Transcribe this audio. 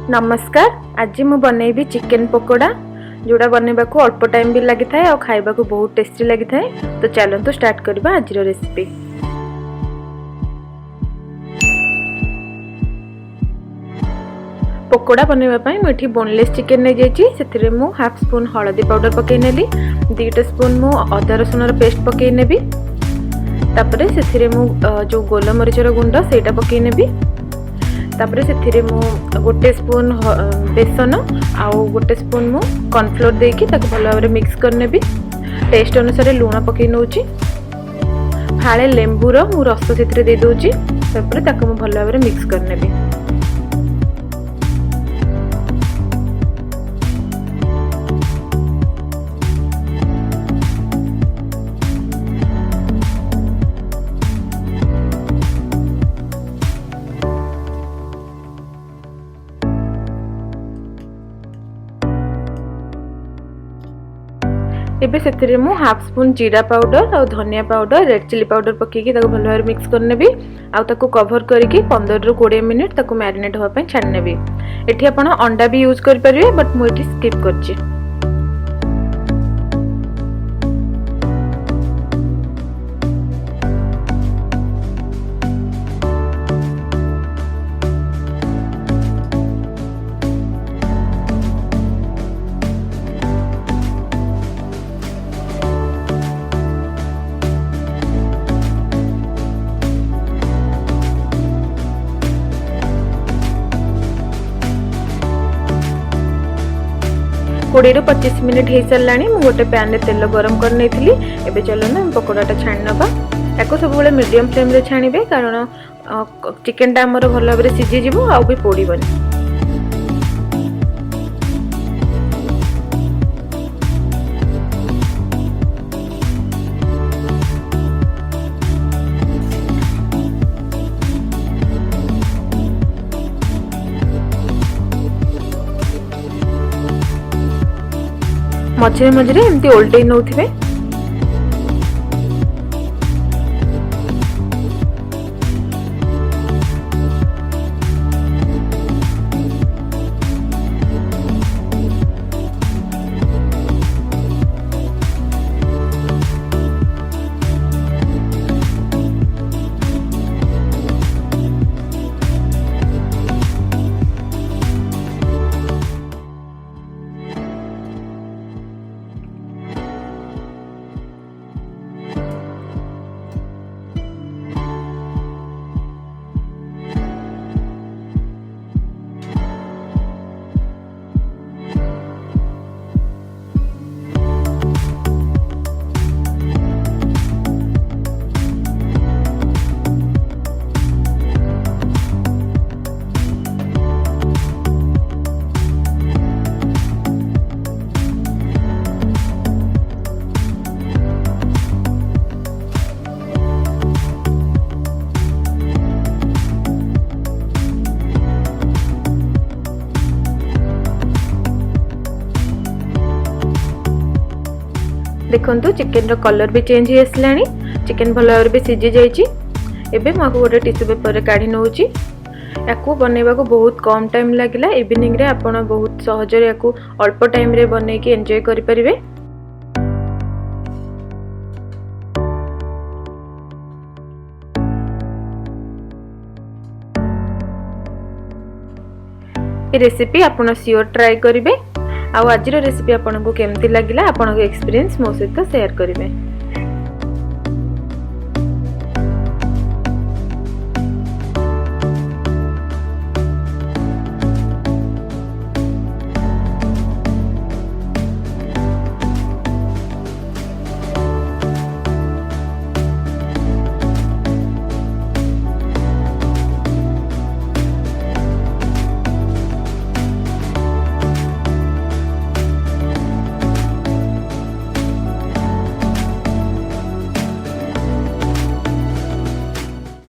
नमस्कार। आज मु बनैबी चिकेन पकोड़ा जोड़ा बनैबा को अल्प टाइम भी लगी थाए और खाइबा को बहुत टेस्टी लगी थाए। तो चलंतु स्टार्ट करबा आज रेसिपी। पकोड़ा बनैबा पई मुठी बोनलेस चिकेन नै जेची। सेथिरे मु हाफ स्पून हळदी पाउडर पकै नेली, 2 स्पून मु अदा रसुन पेस्ट पकै नेबी। तापरे सेथिरे मु जो गोलमरीचर गुंड सेटा पकै नेबी। तापरे सेथिरे मु 1 स्पून बेसन आउ 1 स्पून मु कॉर्नफ्लोर देकी ताको भलो भाबरे मिक्स करनेबी। टेस्ट अनुसार लूण पकै नउची। फाळे लेंबूर मु रस सेथिरे दे दोची। तापरे ताको मु भलो भाबरे मिक्स करनेबी। एबे सेथिरे मु हाफ स्पून जीरा पाउडर और धनिया पाउडर रेड चिली पाउडर पकेकी ताको भलो भाबरे मिक्स करनेबी। आ ताको कवर करिकी 15 रु 20 मिनिट ताको मैरिनेट होवा पय छाडनेबी। एठी आपण अंडा भी यूज कर परिबे बट मु एठी स्किप करची। कोड़े 25 मिनिट हो सारा मु गोटे पैन रे तेल गरम कर नहीं। एबे चलो ना पकोड़ाटा छाणी नबा। याको सब बेले मीडियम फ्लेम रे छाणीबे कारण चिकेन टा हमर भलो भाबरे सिझी जिवो आ भी पोड़ीबनी। मझे मझे एमती ओल्टे नौथिबे। देखंतु चिकेन रो कलर भी चेंज हो आसलानी। चिकेन भलो भाबरे भी सिझी जाइछि। एबे म आपको गोटे टिश्यू पेपर रे काढी नउछि। याकू बनैबा को बहुत कम टाइम लागिला। इवनिंग रे आपण बहुत सहज रे याकू अल्प टाइम रे बनै के एन्जॉय करि परिबे। ए रेसिपी आपण श्योर ट्राई करिवे। आज रेसिपी आपको केमती लगिला आपन एक्सपीरियंस मो सहित शेयर करेंगे।